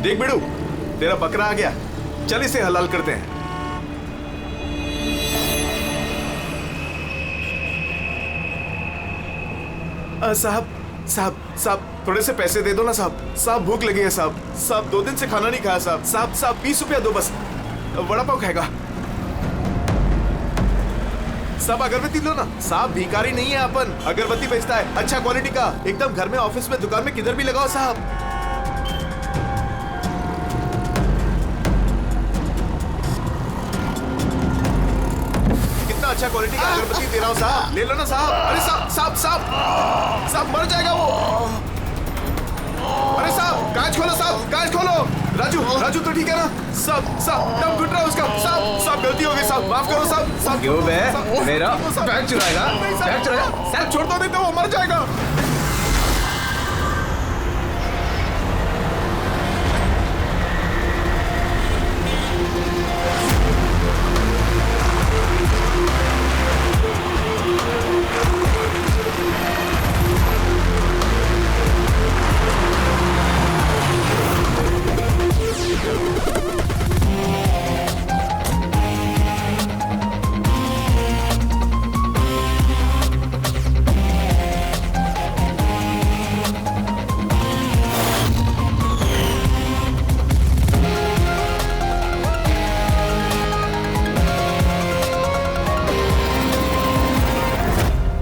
देख बिड़ू, तेरा बकरा आ गया, चल इसे हलाल करते हैं। साहब साहब साहब थोड़े से पैसे दे दो ना साहब। साहब भूख लगी है साहब। साहब 2 दिन से खाना नहीं खाया साहब। साहब साहब 20 रुपया दो बस, वड़ा पाव खाएगा। साहब अगरबत्ती लो ना साहब, भिखारी नहीं है अपन, अगरबत्ती बेचता है अच्छा क्वालिटी का, एकदम घर में, ऑफिस में, दुकान में, किधर भी लगाओ साहब। कितना अच्छा क्वालिटी का अगरबत्ती दे रहा हूँ साहब, ले लो ना साहब। अरे साहब साहब साहब साहब मर जाएगा वो। अरे साहब कांच खोलो साहब, कांच खोलो। राजू राजू तो ठीक है ना साहब? साहब दम घुट रहा है उसका साहब। साहब गलती हो गई साहब, माफ करो साहब। साहब क्यों बे? मेरा बैग चुराएगा? बैग चुराएगा? साहब छोड़ दो नहीं तो वो मर जाएगा।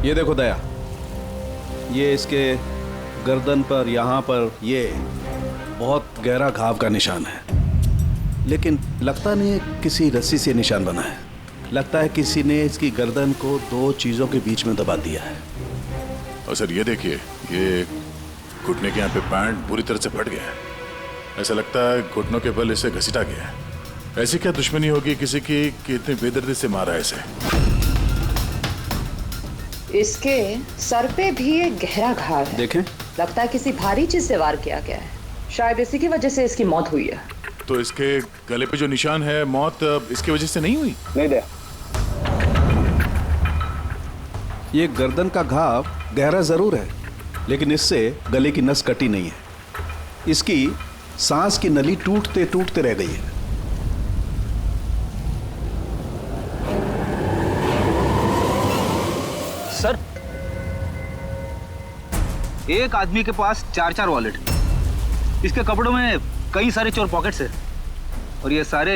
ये देखो दया, ये इसके गर्दन पर, यहाँ पर ये बहुत गहरा घाव का निशान है, लेकिन लगता नहीं है किसी रस्सी से निशान बना है। लगता है किसी ने इसकी गर्दन को 2 चीजों के बीच में दबा दिया है। और सर ये देखिए, ये घुटने के यहाँ पे पैंट बुरी तरह से फट गया है। ऐसा लगता है घुटनों के बल इसे घसीटा गया है। ऐसी क्या दुश्मनी होगी किसी की कि इतनी बेदर्दी से मारा है इसे? इसके सर पे भी एक गहरा घाव है। देखें, लगता है किसी भारी चीज से वार किया गया है। शायद इसी की वजह से इसकी मौत हुई है। तो इसके गले पे जो निशान है, मौत इसकी वजह से नहीं हुई? नहीं दे। ये गर्दन का घाव गहरा जरूर है, लेकिन इससे गले की नस कटी नहीं है। इसकी सांस की नली टूटते टूटते रह गई है। सर, एक आदमी के पास 4 वॉलेट, इसके कपड़ों में कई सारे चोर पॉकेट्स हैं और ये सारे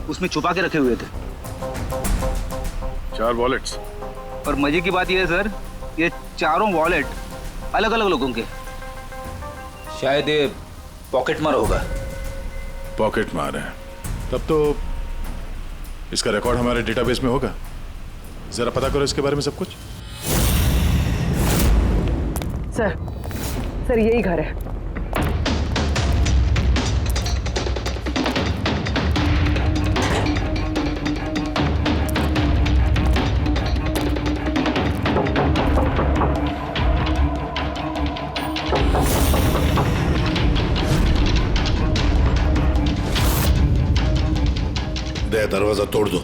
उसमें छुपा के रखे हुए थे। 4 वॉलेट्स? और मजे की बात ये है सर, ये चारों वॉलेट अलग अलग लोगों के। शायद ये पॉकेट मार होगा। पॉकेट मार है? तब तो इसका रिकॉर्ड हमारे डेटाबेस में होगा। जरा पता करो इसके बारे में सब कुछ। सर यही घर है। दे, दरवाजा तोड़ दो।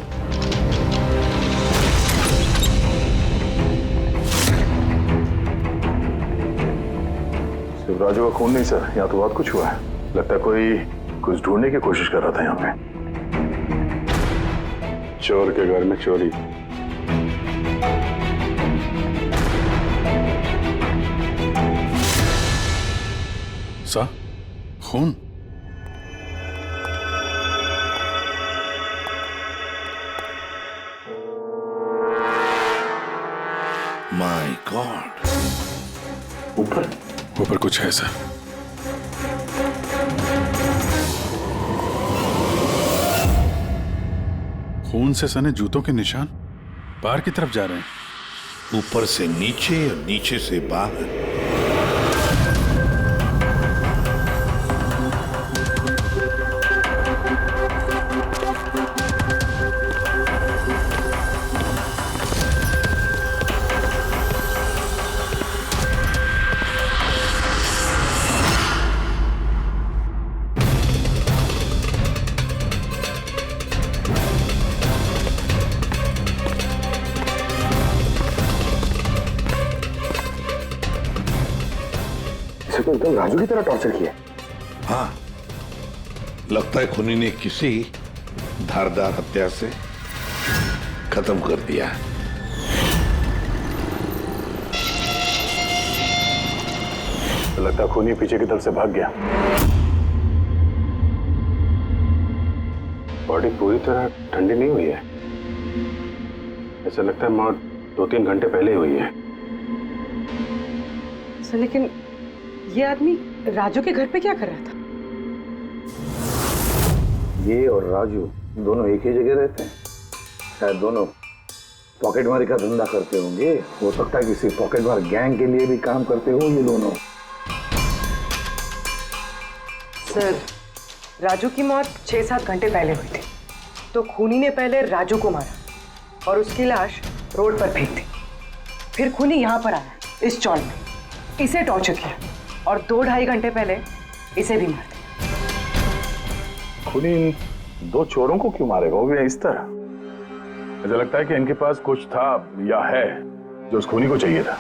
राजू का खून नहीं सर, यहाँ तो बहुत कुछ हुआ है। लगता है कोई कुछ ढूंढने की कोशिश कर रहा था यहाँ पे। चोर के घर में चोरी। सा खून? My God. ऊपर कुछ है सर। खून से सने जूतों के निशान बाहर की तरफ जा रहे हैं। ऊपर से नीचे और नीचे से बाहर। तो एकदम राजू की तरह टॉर्चर किया। हाँ, लगता है खूनी ने किसी धारदार हत्या से खत्म कर दिया। लगता है खूनी पीछे की तरफ से भाग गया। बॉडी पूरी तरह ठंडी नहीं हुई है। ऐसा लगता है मौत 2-3 घंटे पहले ही हुई है। सर लेकिन ये आदमी राजू के घर पे क्या कर रहा था? ये और राजू दोनों एक ही जगह रहते हैं। शायद दोनों पॉकेटमारी का धंधा करते होंगे। हो सकता है किसी पॉकेटमार गैंग के लिए भी काम करते हो ये दोनों। सर राजू की मौत 6-7 घंटे पहले हुई थी, तो खूनी ने पहले राजू को मारा और उसकी लाश रोड पर फेंक दी। फिर खूनी यहाँ पर आया इस चौल में, इसे टॉर्चर किया और 2-2.5 घंटे पहले इसे भी मार दिया। खूनी इन 2 चोरों को क्यों मारेगा, वो भी इस तरह? मुझे लगता है कि इनके पास कुछ था या है जो उस खूनी को चाहिए था।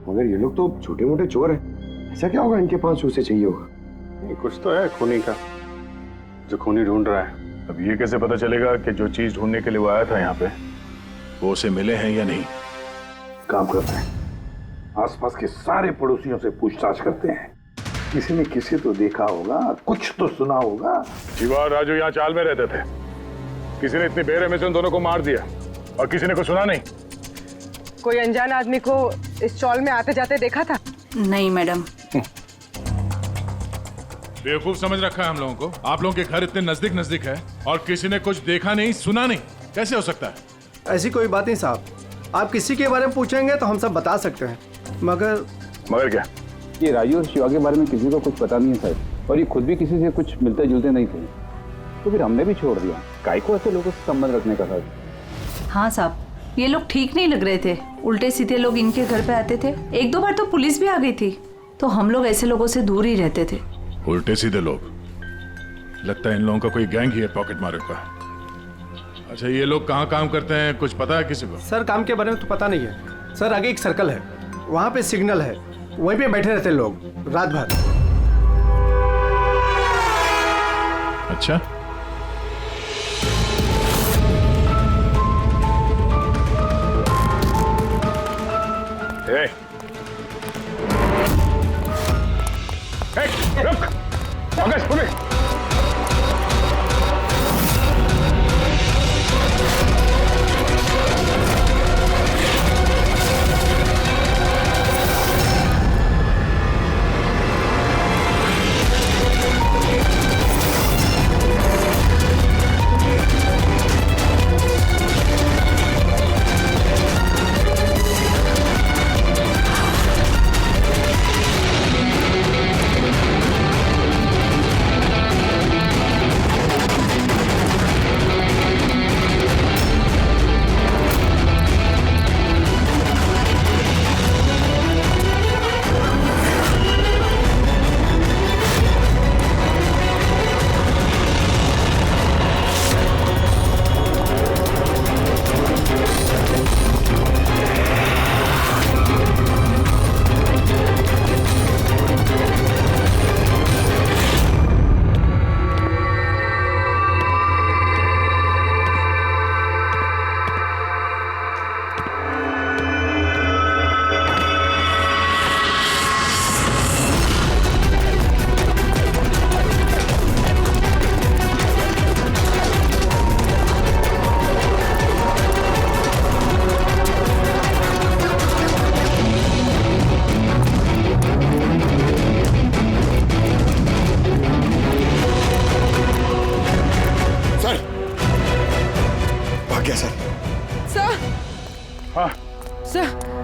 मगर ये लोग तो छोटे मोटे चोर हैं, ऐसा क्या होगा इनके पास जो उसे चाहिए होगा? कुछ तो है खूनी का जो खूनी ढूंढ रहा है। अब ये कैसे पता चलेगा कि जो चीज ढूंढने के लिए वो आया था यहाँ पे वो उसे मिले हैं या नहीं? काम करते हैं, आसपास के सारे पड़ोसियों से पूछताछ करते हैं। किसी ने किसी तो देखा होगा, कुछ तो सुना होगा। शिवा और राजू यहाँ चाल में रहते थे। किसी ने इतनी बेरहमी से उन दोनों को मार दिया और किसी ने कुछ सुना नहीं। कोई अनजान आदमी को इस चौल में आते जाते देखा था? नहीं मैडम। बेवकूफ समझ रखा है हम लोगों को। आप लोगों के घर इतने नजदीक नजदीक है और किसी ने कुछ देखा नहीं सुना नहीं, कैसे हो सकता है? ऐसी कोई बात नहीं साहब, आप किसी के बारे में पूछेंगे तो हम सब बता सकते हैं। मगर क्या? ये राजू और शिवा के बारे में किसी को कुछ पता नहीं है साहब, और ये खुद भी किसी से कुछ मिलते जुलते नहीं थे, तो फिर हमने भी छोड़ दिया। काय को ऐसे लोगों से संबंध रखने का साहब? हाँ साहब, ये लोग ठीक नहीं लग रहे थे। उल्टे सीधे लोग इनके घर पे आते थे। 1-2 बार तो पुलिस भी आ गई थी, तो हम लोग ऐसे लोगों से दूर ही रहते थे। उल्टे सीधे लोग? लगता है इन लोगों का कोई गैंग ही है पॉकेट मारे का। अच्छा, ये लोग कहाँ काम करते हैं, कुछ पता है किसी को? सर काम के बारे में तो पता नहीं है सर। आगे एक सर्कल है, वहाँ पे सिग्नल है, वहीं पे बैठे रहते लोग रात भर। अच्छा, रुक! पुलिस!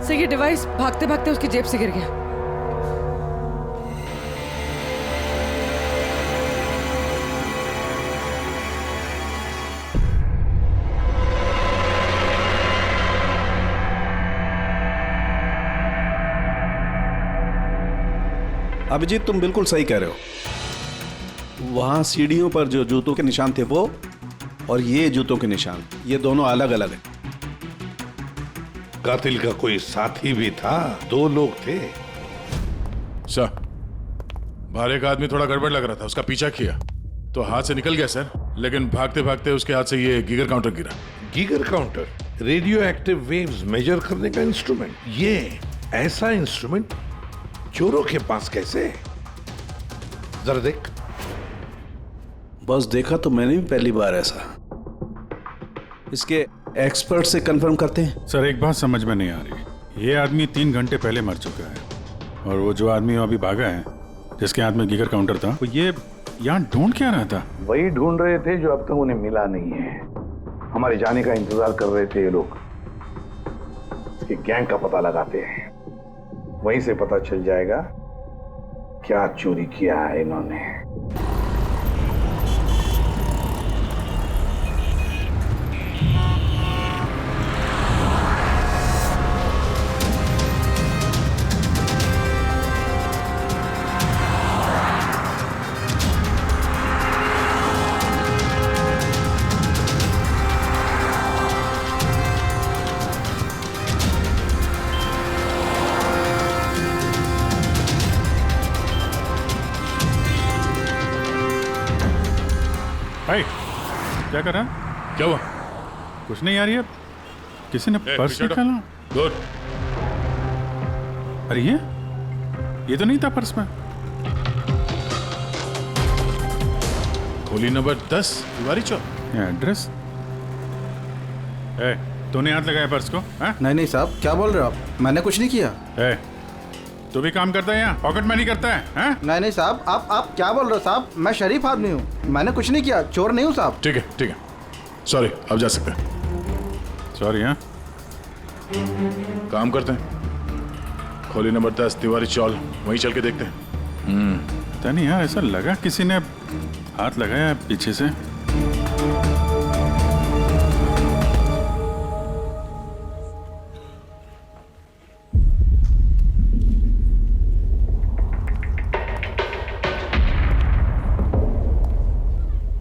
सर ये डिवाइस भागते भागते उसकी जेब से गिर गया। अभिजीत, तुम बिल्कुल सही कह रहे हो। वहां सीढ़ियों पर जो जूतों के निशान थे वो, और ये जूतों के निशान, ये दोनों अलग अलग हैं। कातिल का कोई साथी भी था, 2 लोग थे। सर, बाहर एक आदमी थोड़ा गड़बड़ लग रहा था, उसका पीछा किया तो हाथ से निकल गया सर, लेकिन भागते भागते उसके हाथ से ये गीगर काउंटर गिरा। Geiger counter radioactive waves measure करने का इंस्ट्रूमेंट। ये ऐसा इंस्ट्रूमेंट चोरों के पास कैसे है? जरा देख। बस देखा तो मैंने भी पहली बार ऐसा। इसके एक्सपर्ट से कंफर्म करते हैं। सर एक बात समझ में नहीं आ रही, ये आदमी 3 घंटे पहले मर चुका है और वो जो आदमी अभी भागा है जिसके हाथ में गीगर काउंटर था, वो ये यहाँ ढूंढ क्या रहा था? वही ढूंढ रहे थे जो अब तक उन्हें मिला नहीं है। हमारे जाने का इंतजार कर रहे थे ये लोग। इसके गैंग का पता लगाते हैं, वहीं से पता चल जाएगा क्या चोरी किया है इन्होंने। भाई क्या कर रहा है? क्या हुआ? कुछ नहीं यार, ये किसी ने पर्स निकाला। गुड। अरे ये तो नहीं था पर्स में। खोली नंबर 10 तिवारी चौक। ये एड्रेस। तूने हाथ लगाया पर्स को? नहीं नहीं साहब, क्या बोल रहे हो आप? मैंने कुछ नहीं किया। तू भी काम करता है यहाँ, पॉकेट मनी करता है? नहीं नहीं साहब, आप क्या बोल रहे हो साहब? मैं शरीफ आदमी हूँ, मैंने कुछ नहीं किया, चोर नहीं हूँ साहब। ठीक है सॉरी, अब जा सकते हैं। सॉरी। हाँ काम करते हैं, खोली नंबर 10 तिवारी चौल, वहीं चल के देखते हैं। पता नहीं यार, ऐसा लगा किसी ने हाथ लगाया पीछे से।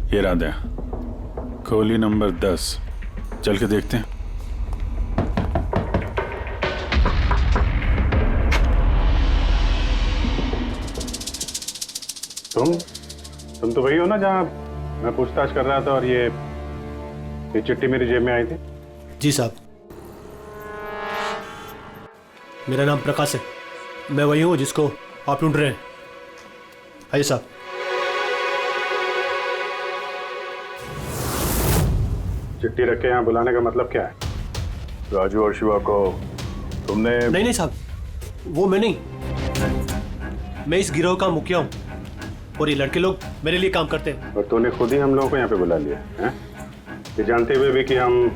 ये राधा, खोली नंबर 10, चल के देखते हैं। तुम तो वही हो ना जहाँ मैं पूछताछ कर रहा था और ये चिट्ठी मेरी जेब में आई थी? जी साहब, मेरा नाम प्रकाश है, मैं वही हूँ जिसको आप ढूंढ रहे हैं। आइए साहब। चिट्ठी रख के यहाँ बुलाने का मतलब क्या है? राजू और शिवा को तुमने? नहीं साहब, वो मैं नहीं, मैं इस गिरोह का मुखिया हूँ और ये लड़के लोग मेरे लिए काम करते हैं। और तूने खुद ही हम लोगों को यहाँ पे बुला लिया है, ये जानते हुए भी कि हम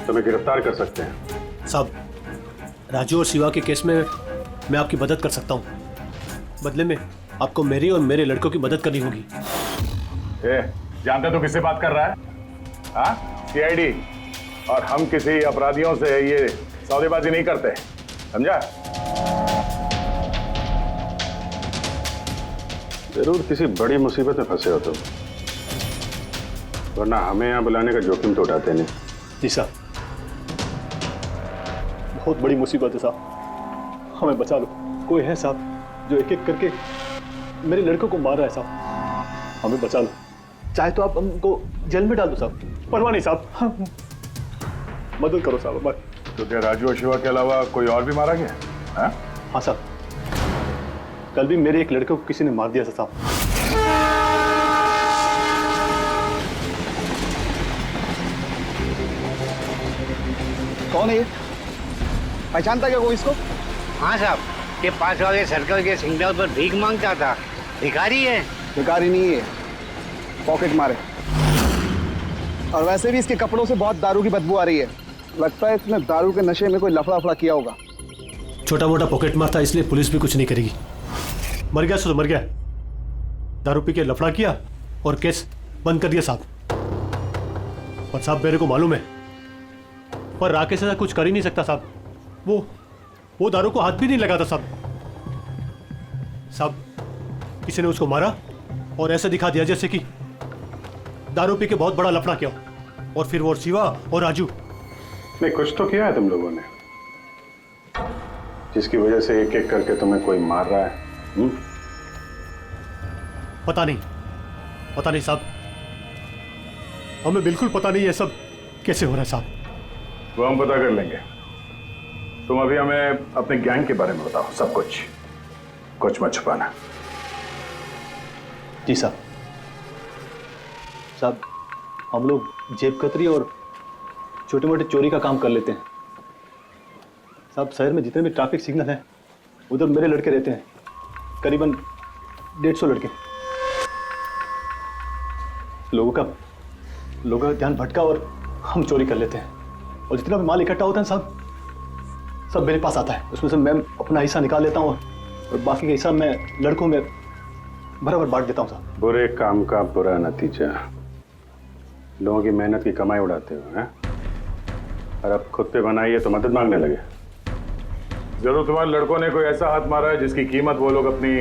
तुम्हें गिरफ्तार कर सकते हैं। साहब, राजू और शिवा के केस में मैं आपकी मदद कर सकता हूँ, बदले में आपको मेरी और मेरे लड़कों की मदद करनी होगी। जानते तो किससे बात कर रहा है? सीआईडी, और हम किसी अपराधियों से ये सौदेबाजी नहीं करते, समझा? जरूर किसी बड़ी मुसीबत में फंसे हो तुम, वरना हमें यहाँ बुलाने का जोखिम तो उठाते नहीं। जी साहब, बहुत बड़ी मुसीबत है साहब, हमें बचा लो। कोई है साहब जो एक एक करके मेरे लड़कों को मार रहा है साहब, हमें बचा लो। चाहे तो आप हमको जेल में डाल दो साहब, परवाह नहीं साहब, मदद करो साहब। तो क्या राजू और शिवा के अलावा कोई और भी मारा गया? हाँ साहब, कल भी मेरे एक लड़के को किसी ने मार दिया था साहब। कौन है ये? पहचानता क्या कोई इसको? हाँ साहब, ये 5 वाले सर्कल के सिग्नल पर भीख मांगता था। भिखारी है? भिखारी नहीं है, पॉकेट मारे। और वैसे भी इसके कपड़ों से बहुत दारू की बदबू आ रही है, लगता है इसने दारू के नशे में कोई लफड़ा किया होगा। छोटा मोटा पॉकेट मार था, इसलिए पुलिस भी कुछ नहीं करेगी। मर गया सो तो मर गया, दारू पी के लफड़ा किया और केस बंद कर दिया साहब। और साहब मेरे को मालूम है, पर राकेश ऐसा कुछ कर ही नहीं सकता साहब। वो दारू को हाथ भी नहीं लगाता साहब। किसी ने उसको मारा और ऐसा दिखा दिया जैसे कि दारू पी के बहुत बड़ा लफड़ा किया, और फिर वो शिवा और राजू। नहीं, कुछ तो किया है तुम लोगों ने, जिसकी वजह से एक एक करके तुम्हें कोई मार रहा है। पता नहीं, पता नहीं साहब, हमें बिल्कुल पता नहीं ये सब कैसे हो रहा है साहब। वो हम पता कर लेंगे। तुम अभी हमें अपने गैंग के बारे में बताओ, सब कुछ, कुछ मत छुपाना। जी साहब। साहब हम लोग जेब कतरी और छोटे मोटे चोरी का काम कर लेते हैं साहब। शहर में जितने भी ट्रैफिक सिग्नल हैं उधर मेरे लड़के रहते हैं, करीबन 150 लड़के। लोगों का ध्यान भटका और हम चोरी कर लेते हैं, और जितना भी माल इकट्ठा होता है साहब सब मेरे पास आता है। उसमें से मैं अपना हिस्सा निकाल लेता हूँ और बाकी का हिस्सा मैं लड़कों में बराबर बांट देता हूँ साहब। बुरे काम का बुरा नतीजा, लोगों की मेहनत की कमाई उड़ाते हो हैं, और अब खुद पे बनाई है तो मदद मांगने लगे। जरूर तुम्हारे लड़कों ने कोई ऐसा हाथ मारा है जिसकी कीमत वो लोग अपनी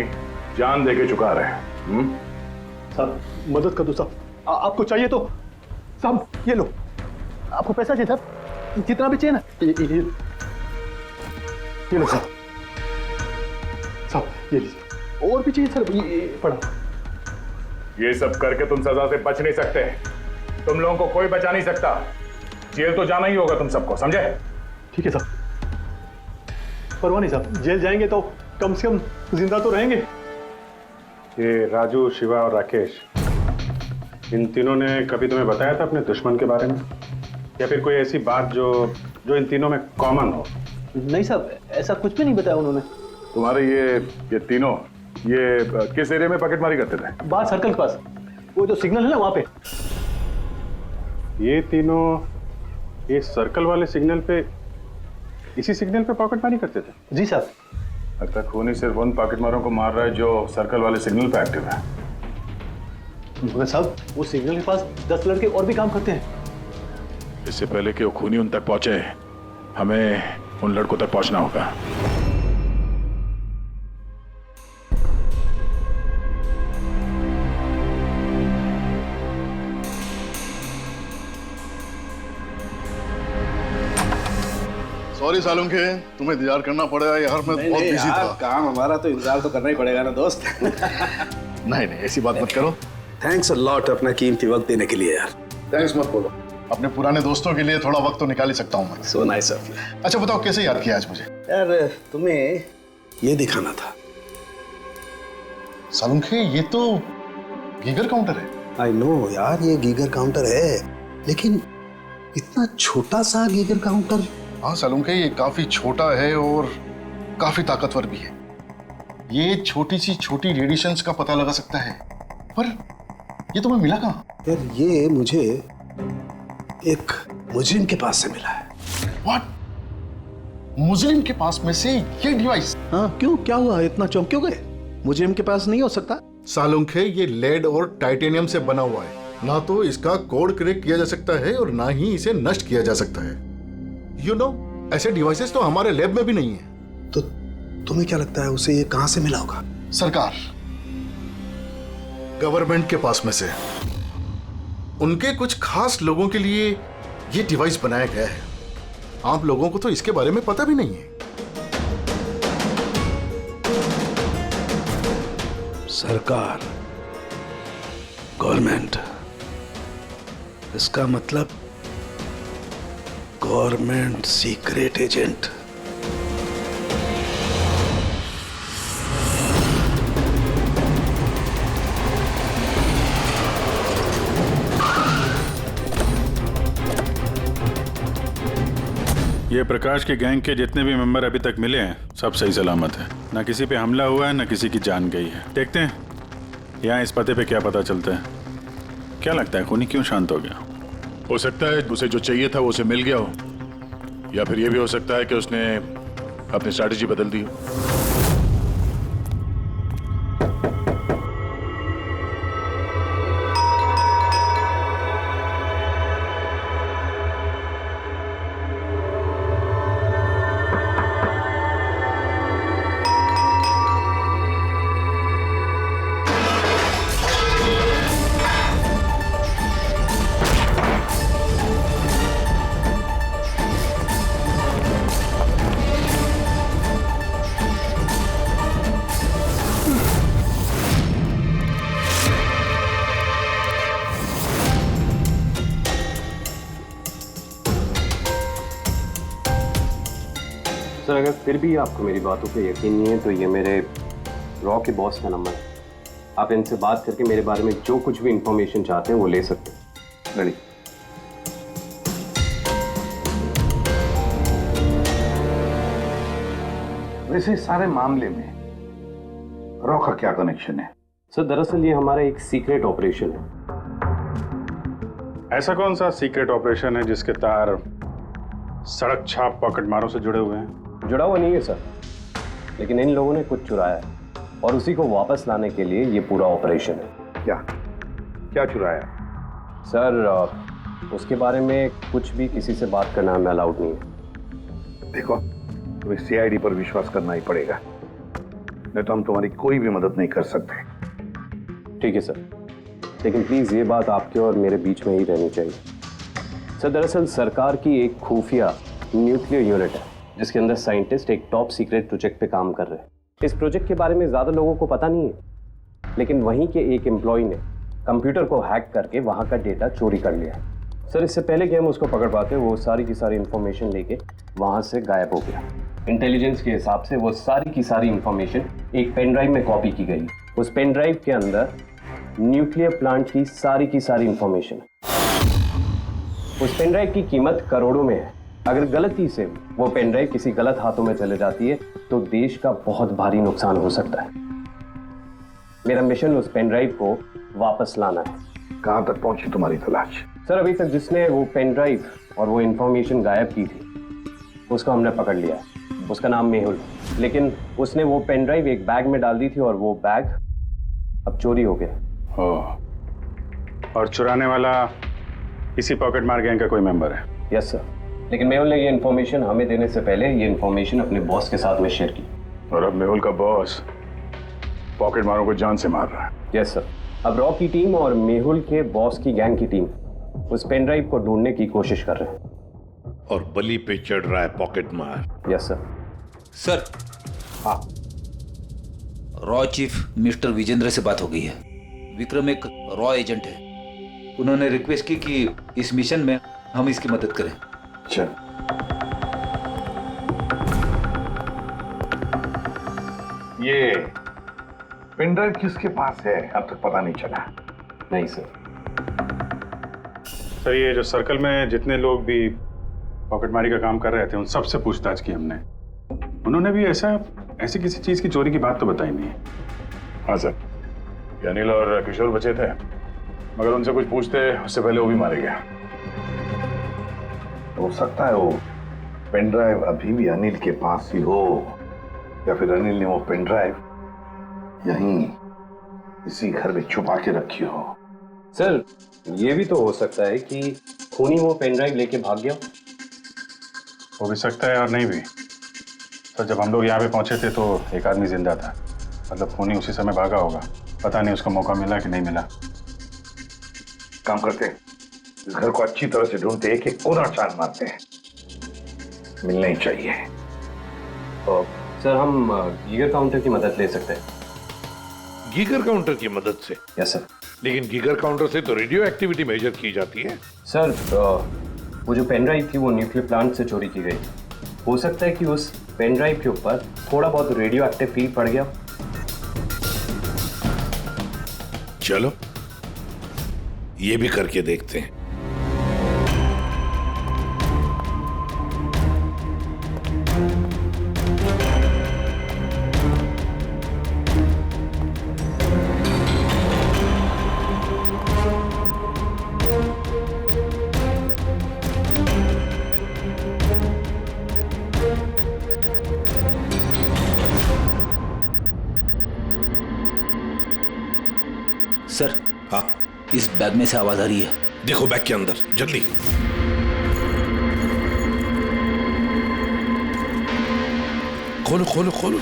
जान देके चुका रहे हैं। साहब मदद कर दो साहब, आपको चाहिए तो साहब ये लो, आपको पैसा चाहिए साहब, जितना भी चाहिए ना ये लो साहब। साहब ये लीजिए, और भी चाहिए सर, ये पड़ा। ये सब करके तुम सजा से बच नहीं सकते, तुम लोगों को कोई बचा नहीं सकता। जेल तो जाना ही होगा तुम सबको, समझे? ठीक है साहब, परवाह नहीं साहब, जेल जाएंगे तो कम से कम जिंदा तो रहेंगे। ये राजू, शिवा और राकेश, इन तीनों ने कभी तुम्हें बताया था अपने दुश्मन के बारे में, या फिर कोई ऐसी बात जो इन तीनों में कॉमन हो? नहीं साहब, ऐसा कुछ भी नहीं बताया उन्होंने। तुम्हारे ये तीनों ये किस एरिया में पॉकेटमारी करते थे? बाहर सर्कल के पास, वो जो सिग्नल है ना वहां पे। ये तीनों ये सर्कल वाले सिग्नल पे, इसी सिग्नल पे पॉकेटमारी करते थे? जी साहब। लगता है खूनी सिर्फ उन पॉकेटमारों को मार रहा है जो सर्कल वाले सिग्नल पे एक्टिव है। मगर साहब वो सिग्नल के पास 10 लड़के और भी काम करते हैं। इससे पहले कि वो खूनी उन तक पहुंचे, हमें उन लड़कों तक पहुंचना होगा। सॉरी सालुंखे, तुम्हें इंतजार करना पड़ेगा यार, मैं बहुत बिजी था। काम हमारा तो इंतजार तो करना ही पड़ेगा ना दोस्त। नहीं ऐसी बात मत करो। थैंक्स अ लॉट अपना कीमती वक्त देने के लिए यार। थैंक्स मत बोलो, अपने पुराने दोस्तों के लिए थोड़ा वक्त तो निकाल ही सकता हूँ मैं। So nice of you. अच्छा बताओ कैसे याद किया आज मुझे? यार तुम्हें ये दिखाना था। सालुंखे ये तो गीगर काउंटर है। आई नो यार, ये गीगर काउंटर है, लेकिन इतना छोटा सा गीगर काउंटर। हाँ सालुंखे, ये काफी छोटा है और काफी ताकतवर भी है। ये छोटी सी छोटी रेडिएशंस का पता लगा सकता है, पर ये तुम्हें मिला कहाँ? यार ये मुझे एक मुजरिम के पास से मिला है। व्हाट? मुजरिम के पास में से ये डिवाइस? हाँ क्यों, क्या हुआ, इतना चौंक क्यों गए? मुजरिम के पास नहीं हो सकता? सालुंखे ये लेड और टाइटेनियम से बना हुआ है, ना तो इसका कोड क्रैक किया जा सकता है और ना ही इसे नष्ट किया जा सकता है। You know, ऐसे डिवाइसेस तो हमारे लैब में भी नहीं है। तो तुम्हें क्या लगता है उसे ये कहां से मिला होगा? सरकार, गवर्नमेंट के पास में से उनके कुछ खास लोगों के लिए ये डिवाइस बनाया गया है। आप लोगों को तो इसके बारे में पता भी नहीं है। सरकार, गवर्नमेंट, इसका मतलब गवर्नमेंट सीक्रेट एजेंट। ये प्रकाश के गैंग के जितने भी मेंबर अभी तक मिले हैं सब सही सलामत है। ना किसी पे हमला हुआ है, ना किसी की जान गई है। देखते हैं यहाँ इस पते पे क्या पता चलता है। क्या लगता है खूनी क्यों शांत हो गया? हो सकता है उसे जो चाहिए था वो उसे मिल गया हो, या फिर ये भी हो सकता है कि उसने अपनी स्ट्रैटेजी बदल दी हो। सर अगर फिर भी आपको मेरी बातों पे यकीन नहीं है तो ये मेरे रॉ के बॉस का नंबर है, आप इनसे बात करके मेरे बारे में जो कुछ भी इंफॉर्मेशन चाहते हैं वो ले सकते हैं। रेडी। वैसे इस सारे मामले में रॉ का क्या कनेक्शन है? सर दरअसल ये हमारा एक सीक्रेट ऑपरेशन है। ऐसा कौन सा सीक्रेट ऑपरेशन है जिसके तार सड़क छाप पॉकेट मारों से जुड़े हुए हैं? जुड़ा हुआ नहीं है सर, लेकिन इन लोगों ने कुछ चुराया है और उसी को वापस लाने के लिए ये पूरा ऑपरेशन है। क्या क्या चुराया? सर उसके बारे में कुछ भी किसी से बात करना हमें अलाउड नहीं है। देखो, तुम्हें सीआईडी पर विश्वास करना ही पड़ेगा, नहीं तो हम तुम्हारी कोई भी मदद नहीं कर सकते। ठीक है सर, लेकिन प्लीज ये बात आपके और मेरे बीच में ही रहनी चाहिए। सर दरअसल सरकार की एक खुफिया न्यूक्लियर यूनिट है जिसके अंदर साइंटिस्ट एक टॉप सीक्रेट प्रोजेक्ट पे काम कर रहे हैं। इस प्रोजेक्ट के बारे में ज्यादा लोगों को पता नहीं है, लेकिन वहीं के एक एम्प्लॉय ने कंप्यूटर को हैक करके वहां का डेटा चोरी कर लिया है। सर इससे पहले कि हम उसको पकड़ पाते वो सारी की सारी इंफॉर्मेशन लेके वहां से गायब हो गया। इंटेलिजेंस के हिसाब से वो सारी की सारी इंफॉर्मेशन एक पेन ड्राइव में कॉपी की गई। उस पेन ड्राइव के अंदर न्यूक्लियर प्लांट की सारी इंफॉर्मेशन। उस पेन ड्राइव की कीमत करोड़ों में है। अगर गलती से वो पेन ड्राइव किसी गलत हाथों में चले जाती है तो देश का बहुत भारी नुकसान हो सकता है। मेरा मिशन उस पेन ड्राइव को वापस लाना है। कहां तक पहुंची तुम्हारी तलाश? सर अभी तक जिसने वो पेन ड्राइव और वो इंफॉर्मेशन गायब की थी उसको हमने पकड़ लिया है। उसका नाम मेहुल, लेकिन उसने वो पेन ड्राइव एक बैग में डाल दी थी और वो बैग अब चोरी हो गया। और चुराने वाला इसी पॉकेट मार गैंग का कोई मेंबर है? यस सर, लेकिन मेहुल ने ये इन्फॉर्मेशन हमें देने से पहले ये इन्फॉर्मेशन अपने बॉस के साथ में शेयर की। और अब मेहुल का बॉस पॉकेट मारों को जान से मार रहा है। यस सर, अब रॉ की टीम और मेहुल के बॉस की गैंग की टीम उस पेन ड्राइव को ढूंढने की कोशिश कर रहे हैं। और बलि पे चढ़ रहा है पॉकेट मार। Yes sir. सर हाँ, रॉ चीफ मिस्टर विजेंद्र से बात हो गई है। विक्रम एक रॉ एजेंट है, उन्होंने रिक्वेस्ट की कि इस मिशन में हम इसकी मदद करें। चल। ये पेन ड्राइव किसके पास है अब तक पता नहीं चला? नहीं सर। सर ये जो सर्कल में जितने लोग भी पॉकेटमारी का काम कर रहे थे उन सबसे पूछताछ की हमने, उन्होंने भी ऐसी किसी चीज की चोरी की बात तो बताई नहीं है। हाँ सर, अनिल और किशोर बचे थे, मगर उनसे कुछ पूछते उससे पहले वो भी मारे गया। हो सकता है वो पेन ड्राइव अभी भी अनिल के पास ही हो, या फिर अनिल ने वो पेन ड्राइव यहीं इसी घर में छुपा के रखी हो। सर ये भी तो हो सकता है कि खूनी वो पेन ड्राइव लेके भाग गया। हो भी सकता है और नहीं भी। सर जब हम लोग यहाँ पे पहुंचे थे तो एक आदमी जिंदा था, मतलब खूनी उसी समय भागा होगा। पता नहीं उसको मौका मिला कि नहीं मिला। काम करते हैं, इस घर को अच्छी तरह से ढूंढते, एक एक कोना छान मारते हैं, मिलना ही चाहिए। तो सर हम गीगर काउंटर की मदद ले सकते हैं। गीगर काउंटर की मदद से? Yes sir. लेकिन गीगर काउंटर से तो रेडियो एक्टिविटी मेजर की जाती है। सर वो जो पेन ड्राइव थी वो न्यूक्लियर प्लांट से चोरी की गई। हो सकता है कि उस पेन ड्राइव के ऊपर थोड़ा बहुत रेडियो एक्टिव फील पड़ गया। चलो ये भी करके देखते हैं। सर हाँ, इस बैग में से आवाज आ रही है। देखो बैग के अंदर, जल्दी। खोलो खोलो खोलो।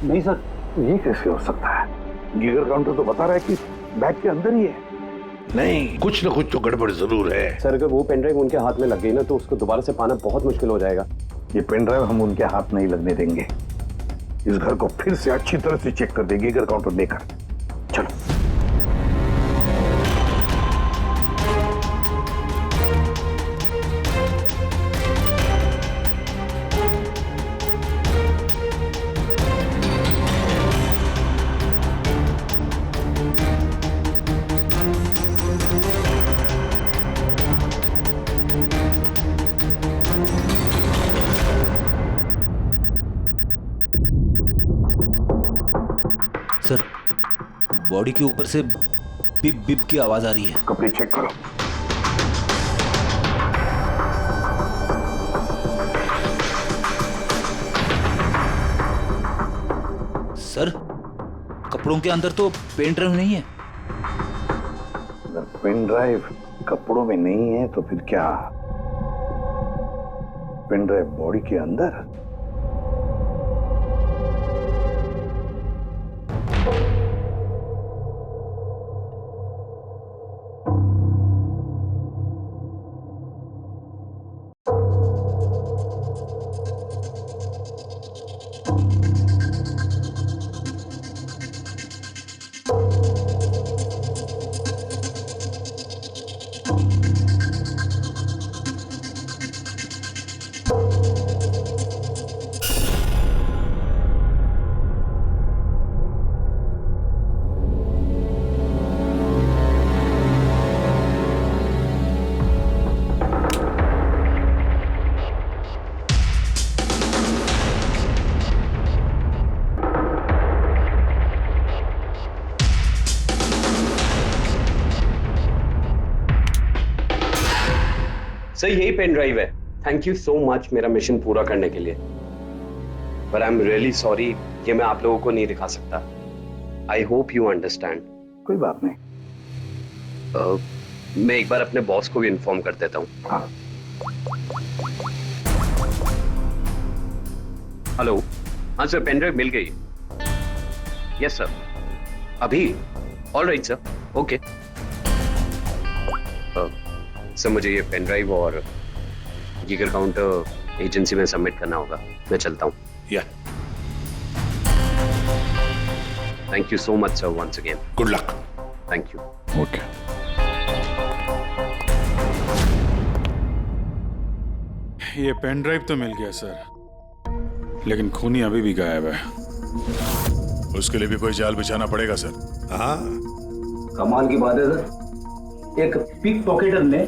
नहीं सर, ये कैसे हो सकता है? गीगर काउंटर तो बता रहा है कि बैग के अंदर ही है। नहीं, कुछ ना कुछ तो गड़बड़ जरूर है। सर अगर वो पेन ड्राइव उनके हाथ में लग गई ना तो उसको दोबारा से पाना बहुत मुश्किल हो जाएगा। ये पेन ड्राइव हम उनके हाथ नहीं लगने देंगे। इस घर को फिर से अच्छी तरह से चेक कर देंगे गीगर काउंटर लेकर। चलो। सर, बॉडी के ऊपर से बिप बिप की आवाज आ रही है। कपड़े चेक करो। सर, कपड़ों के अंदर तो पेन ड्राइव नहीं है। अगर पेन ड्राइव कपड़ों में नहीं है तो फिर क्या? पेन ड्राइव बॉडी के अंदर? सर यही पेन ड्राइव है। थैंक यू सो मच मेरा मिशन पूरा करने के लिए, पर आई एम रियली सॉरी, ये मैं आप लोगों को नहीं दिखा सकता। I hope you understand. कोई बात नहीं। मैं एक बार अपने बॉस को भी इन्फॉर्म कर देता हूँ। हाँ। हेलो, हाँ सर, पेन ड्राइव मिल गई। यस सर, अभी? All right sir, okay. Sir मुझे ये पेन ड्राइव और जिगर काउंटर एजेंसी में सबमिट करना होगा। मैं चलता हूँ। या thank you so much sir, once again. Good luck. Thank you. Okay. ये पेन ड्राइव तो मिल गया सर, लेकिन खूनी अभी भी गायब है। उसके लिए भी कोई जाल बिछाना पड़ेगा सर। हाँ, कमाल की बात है सर, एक पिक पॉकेटर ने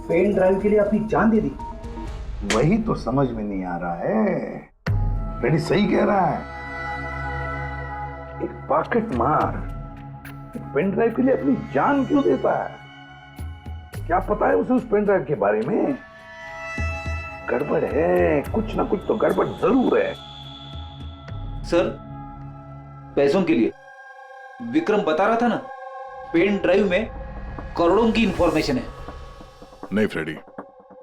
पेन ड्राइव के लिए अपनी जान दे दी। वही तो समझ में नहीं आ रहा है। रेडी सही कह रहा है। एक पॉकेट मार एक पेन ड्राइव के लिए अपनी जान क्यों देता है? क्या पता है उसे उस पेन ड्राइव के बारे में? गड़बड़ है, कुछ ना कुछ तो गड़बड़ जरूर है। सर, पैसों के लिए विक्रम बता रहा था ना, पेन ड्राइव में करोड़ों की इंफॉर्मेशन है। नहीं फ्रेडी,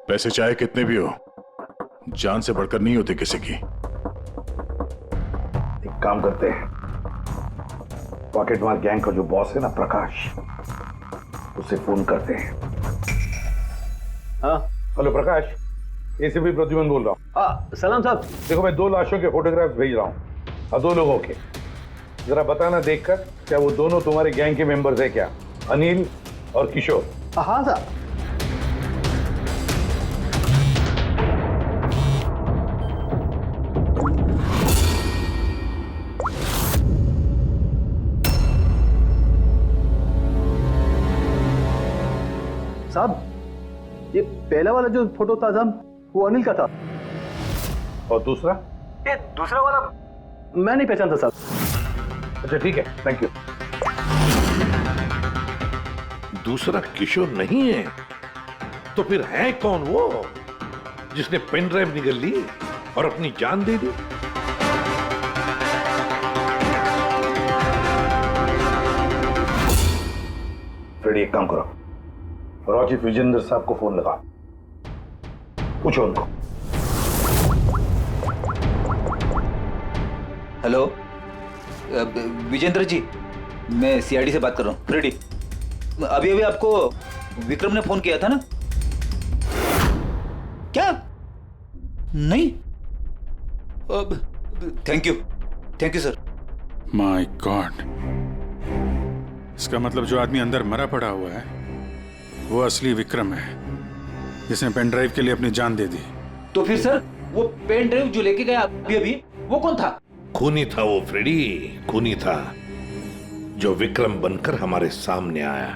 पैसे चाहे कितने भी हो, जान से बढ़कर नहीं होती किसी की। एक काम करते हैं, पॉकेट मार गैंग का जो बॉस है ना प्रकाश, उसे फोन करते हैं। हाँ हेलो प्रकाश, एसीपी प्रद्युमन बोल रहा हूँ। हाँ सलाम साहब। देखो मैं 2 लाशों के फोटोग्राफ्स भेज रहा हूँ और 2 लोगों के। जरा बताना देखकर क्या वो दोनों तुम्हारे गैंग के मेंबर्स है क्या? अनिल और किशोर। हाँ साहब। साहब, ये पहला वाला जो फोटो था साहब, वो अनिल का था। और दूसरा? ये दूसरा वाला मैं नहीं पहचानता साहब। अच्छा ठीक है, थैंक यू। दूसरा किशोर नहीं है तो फिर है कौन वो जिसने पेन ड्राइव निगल ली और अपनी जान दे दी? फ्रेडी एक काम करो, रॉकी विजेंद्र साहब को फोन लगा, पूछो उनको। हेलो विजेंद्र जी, मैं सीआईडी से बात कर रहा हूँ। फ्रेडी, अभी अभी आपको विक्रम ने फोन किया था ना? क्या? नहीं? Thank you sir. My God, इसका मतलब जो आदमी अंदर मरा पड़ा हुआ है वो असली विक्रम है, जिसने पेन ड्राइव के लिए अपनी जान दे दी। तो फिर सर, वो पेन ड्राइव जो लेके गया अभी वो कौन था? खूनी था वो फ्रेडी, खूनी था जो विक्रम बनकर हमारे सामने आया।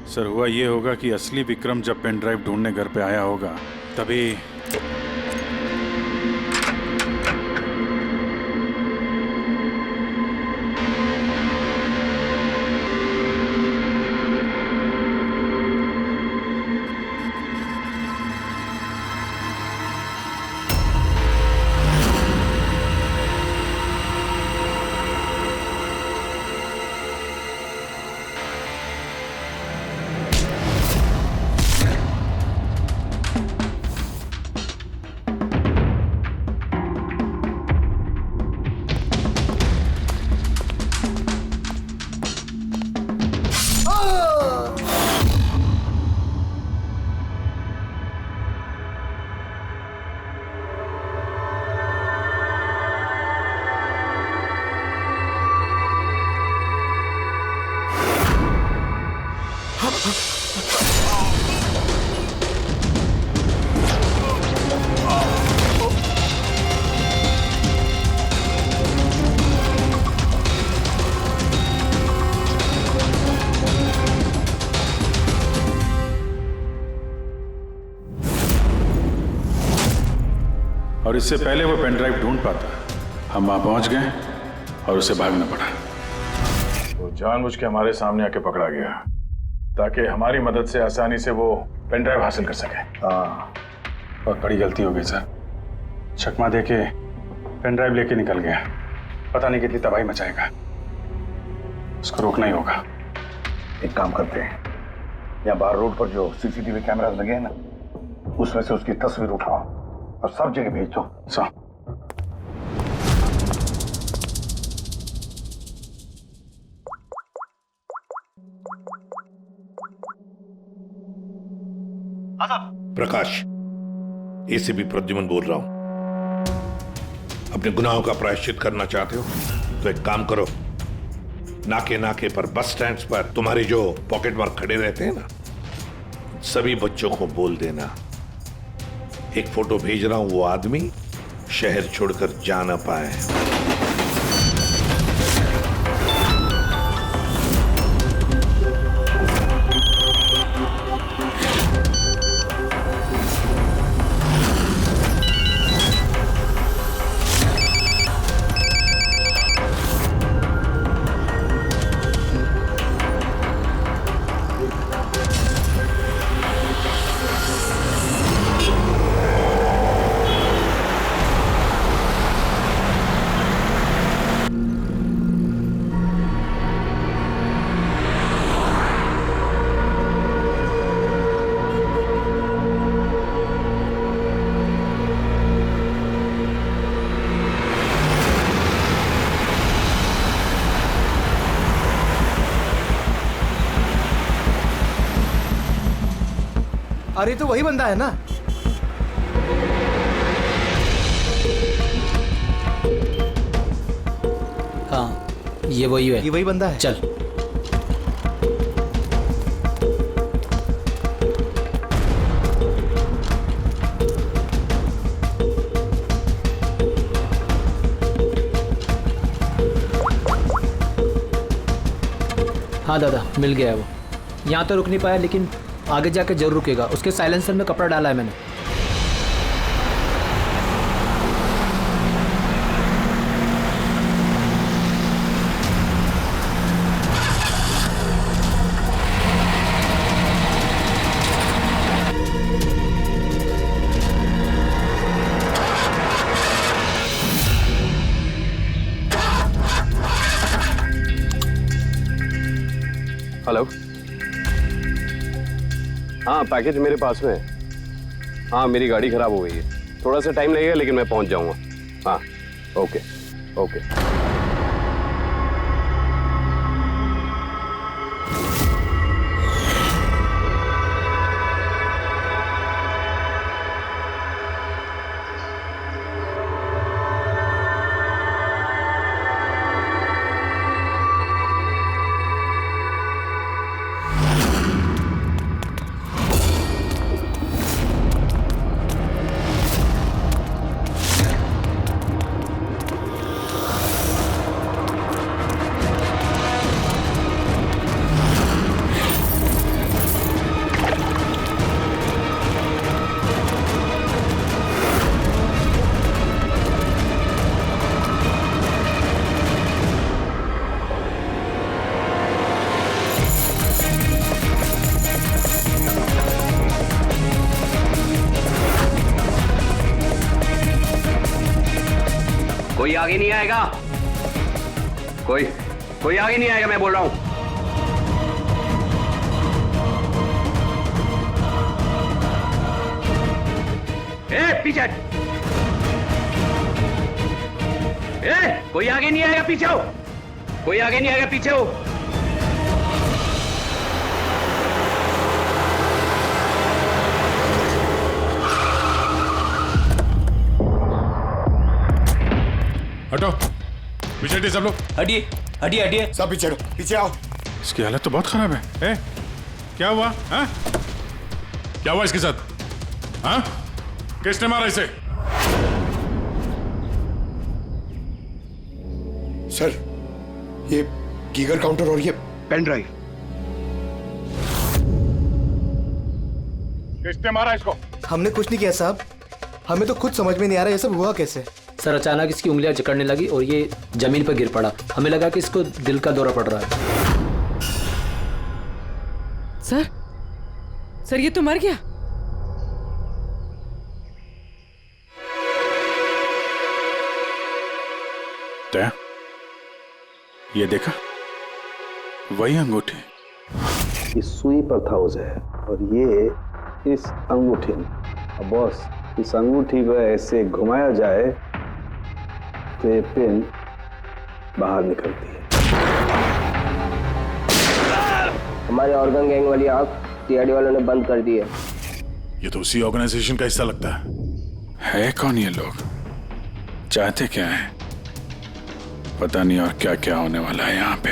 सर, हुआ ये होगा कि असली विक्रम जब पेन ड्राइव ढूंढने घर पे आया होगा तभी। और इससे पहले वो पेन ड्राइव ढूंढ पाता, हम वहां पहुंच गए और उसे भागना पड़ा। वो जानबूझ के हमारे सामने आके पकड़ा गया ताकि हमारी मदद से आसानी से वो पेन ड्राइव हासिल कर सके। हाँ, बहुत बड़ी गलती हो गई सर। चकमा दे के पेन ड्राइव लेके निकल गया, पता नहीं कितनी तबाही मचाएगा। उसको रोकना ही होगा। एक काम करते हैं, यहाँ बाहर रोड पर जो सीसीटीवी कैमरास लगे हैं ना, उसमें से उसकी तस्वीर उठाओ और सब जगह भेज दो। सर, प्रकाश, एसीपी प्रद्युमन बोल रहा हूं। अपने गुनाहों का प्रायश्चित करना चाहते हो तो एक काम करो, नाके नाके पर, बस स्टैंड्स पर तुम्हारे जो पॉकेट मार खड़े रहते हैं ना, सभी बच्चों को बोल देना एक फोटो भेज रहा हूं, वो आदमी शहर छोड़कर जा ना पाए। अरे तो वही बंदा है ना? हाँ, ये वही है। ये वही बंदा है। चल। हाँ दादा, मिल गया है वो। यहाँ तो रुक नहीं पाया, लेकिन आगे जाके जरूर रुकेगा। उसके साइलेंसर में कपड़ा डाला है मैंने। हेलो। हाँ, पैकेज मेरे पास में है। हाँ, मेरी गाड़ी खराब हो गई है, थोड़ा सा टाइम लगेगा लेकिन मैं पहुंच जाऊंगा। हाँ, ओके ओके। कोई आगे नहीं आएगा, कोई आगे नहीं आएगा, मैं बोल रहा हूं। पीछे, कोई आगे नहीं आएगा, पीछे हो। कोई आगे नहीं आएगा, पीछे हो। हटो, पीछे हटिए सब लोग। हटिए हटिए हटिए, सब पीछे हटो, पीछे आओ। इसकी हालत तो बहुत खराब है। क्या हुआ? हाँ? क्या हुआ इसके साथ? हाँ? किसने मारा इसे? सर, ये गीगर काउंटर और ये पेन ड्राइव। किसने मारा इसको? हमने कुछ नहीं किया साहब, हमें तो खुद समझ में नहीं आ रहा ये सब हुआ कैसे। सर अचानक इसकी उंगलियां जकड़ने लगी और ये जमीन पर गिर पड़ा। हमें लगा कि इसको दिल का दौरा पड़ रहा है। सर ये तो मर गया। दया, ये देखा, वही अंगूठी। इस सुई पर था उसे और ये इस अंगूठी में। अब बॉस, इस अंगूठी को ऐसे घुमाया जाए तो ये पिन बाहर निकलती है। हमारे ऑर्गन गैंग वाली आंख टीआरडी वालों ने बंद कर दी है। ये तो उसी ऑर्गेनाइजेशन का हिस्सा लगता है कौन ये लोग, चाहते क्या है पता नहीं, और क्या क्या होने वाला है यहाँ पे।